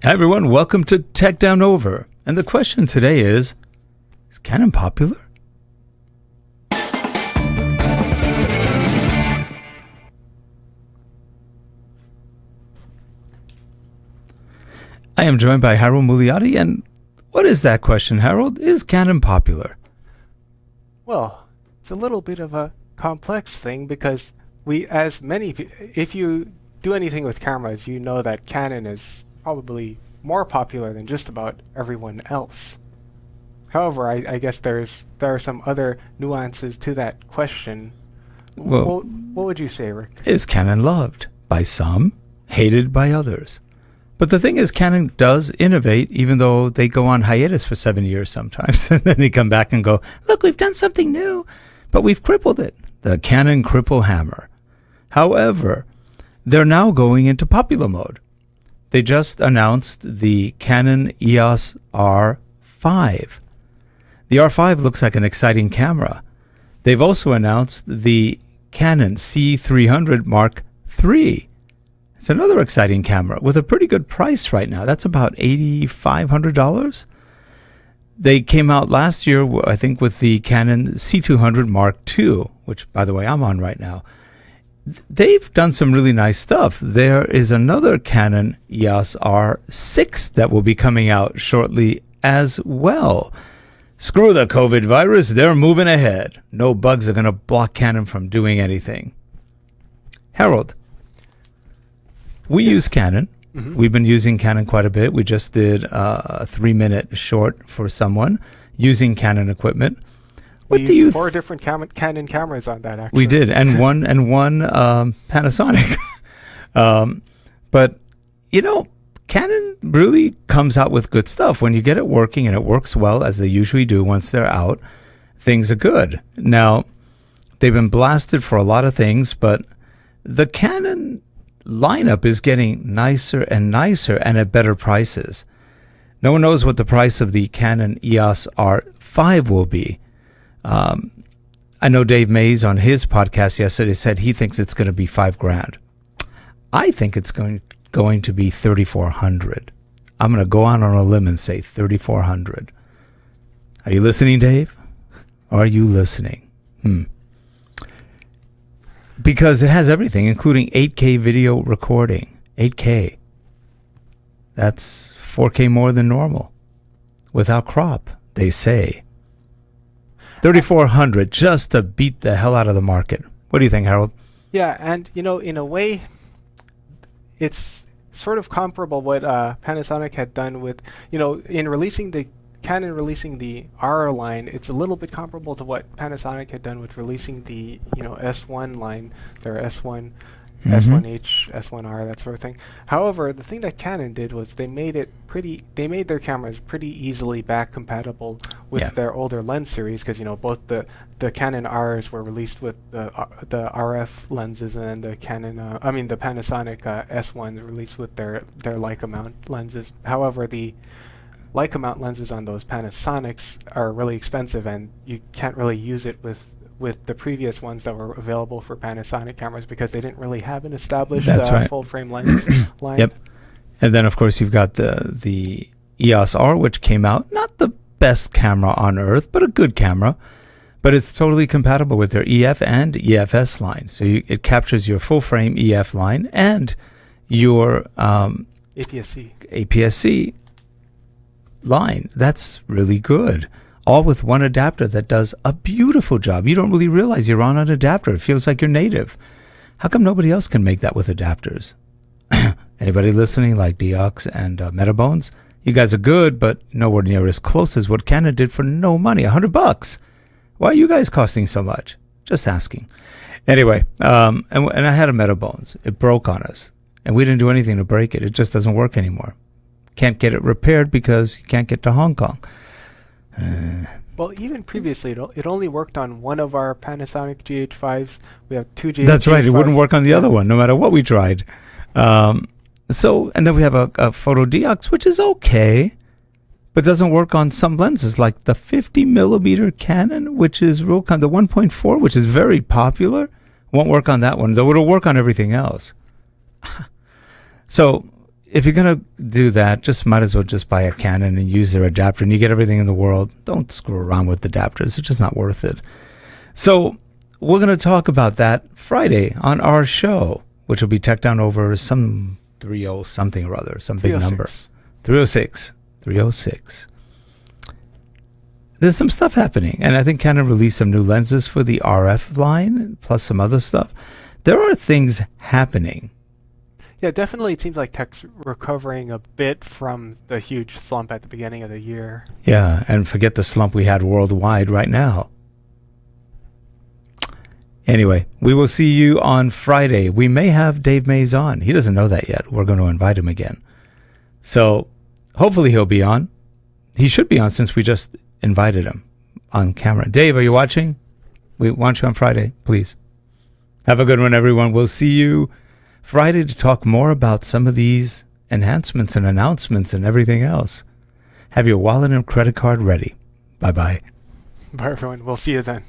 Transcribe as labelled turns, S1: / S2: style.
S1: Hi everyone, welcome to Tech Down Over. And the question today is Canon popular? I am joined by Harold Muliati, and what is that question, Harold? Is Canon popular?
S2: Well, it's a little bit of a complex thing because if you do anything with cameras, you know that Canon is probably more popular than just about everyone else. However, I guess there are some other nuances to that question.
S1: Well,
S2: what would you say, Rick?
S1: Is Canon loved by some, hated by others? But the thing is, Canon does innovate, even though they go on hiatus for 7 years sometimes. And then they come back and go, look, we've done something new, but we've crippled it. The Canon Cripple Hammer. However, they're now going into popular mode. They just announced the Canon EOS R5. The R5 looks like an exciting camera. They've also announced the Canon C300 Mark III. It's another exciting camera with a pretty good price right now. That's about $8,500. They came out last year, I think, with the Canon C200 Mark II, which, by the way, I'm on right now. They've done some really nice stuff. There is another Canon EOS R6 that will be coming out shortly as well. Screw the COVID virus. They're moving ahead. No bugs are going to block Canon from doing anything. Harold, we use Canon. Mm-hmm. We've been using Canon quite a bit. We just did a 3-minute short for someone using Canon equipment.
S2: What do you? Four different Canon cameras on that. Actually,
S1: we did, and one Panasonic. But you know, Canon really comes out with good stuff when you get it working, and it works well as they usually do. Once they're out, things are good. Now, they've been blasted for a lot of things, but the Canon lineup is getting nicer and nicer and at better prices. No one knows what the price of the Canon EOS R5 will be. I know Dave Mays on his podcast yesterday said he thinks it's going to be $5,000. I think it's going to be $3,400. I'm going to go on a limb and say $3,400. Are you listening, Dave? Are you listening? Because it has everything, including 8K video recording. 8K. That's 4K more than normal. Without crop, they say. $3,400 just to beat the hell out of the market. What do you think, Harold?
S2: Yeah, and in a way, it's sort of comparable what Panasonic had done with, in releasing the Canon releasing the R line. It's a little bit comparable to what Panasonic had done with releasing the S1 line, their S1, S1H, S1R, that sort of thing. However, the thing that Canon did was they made their cameras pretty easily back compatible with their older lens series, because both the Canon Rs were released with the RF lenses, and then the Panasonic S1s released with their Leica mount lenses. However, the Leica mount lenses on those Panasonics are really expensive, and you can't really use it with the previous ones that were available for Panasonic cameras because they didn't really have an established full frame lens line.
S1: Yep. And then of course you've got the EOS R, which came out, not the best camera on earth, but a good camera. But it's totally compatible with their EF and EFS line. So it captures your full frame EF line and your APS-C line. That's really good. All with one adapter that does a beautiful job. You don't really realize you're on an adapter. It feels like you're native. How come nobody else can make that with adapters? Anybody listening like Deox and Metabones? You guys are good, but nowhere near as close as what Canon did for no money. $100. Why are you guys costing so much? Just asking. Anyway, and I had a Metabones. It broke on us, and we didn't do anything to break it. It just doesn't work anymore. Can't get it repaired because you can't get to Hong Kong.
S2: Well, even previously, it only worked on one of our Panasonic GH5s. We have two GH5s.
S1: That's right. It wouldn't work on the other one, no matter what we tried. And then we have a Photo Deox, which is okay, but doesn't work on some lenses, like the 50mm Canon, which is the 1.4, which is very popular. Won't work on that one, though it'll work on everything else. So if you're going to do that, just might as well just buy a Canon and use their adapter, and you get everything in the world. Don't screw around with adapters. It's just not worth it. So we're going to talk about that Friday on our show, which will be tech down over some 30 something or other, some big number. 306. There's some stuff happening, and I think Canon released some new lenses for the RF line, plus some other stuff. There are things happening.
S2: Yeah, definitely it seems like tech's recovering a bit from the huge slump at the beginning of the year.
S1: Yeah, and forget the slump we had worldwide right now. Anyway, we will see you on Friday. We may have Dave Mays on. He doesn't know that yet. We're going to invite him again. So hopefully he'll be on. He should be on since we just invited him on camera. Dave, are you watching? We want you on Friday, please. Have a good one, everyone. We'll see you Friday to talk more about some of these enhancements and announcements and everything else. Have your wallet and credit card ready. Bye-bye.
S2: Bye, everyone. We'll see you then.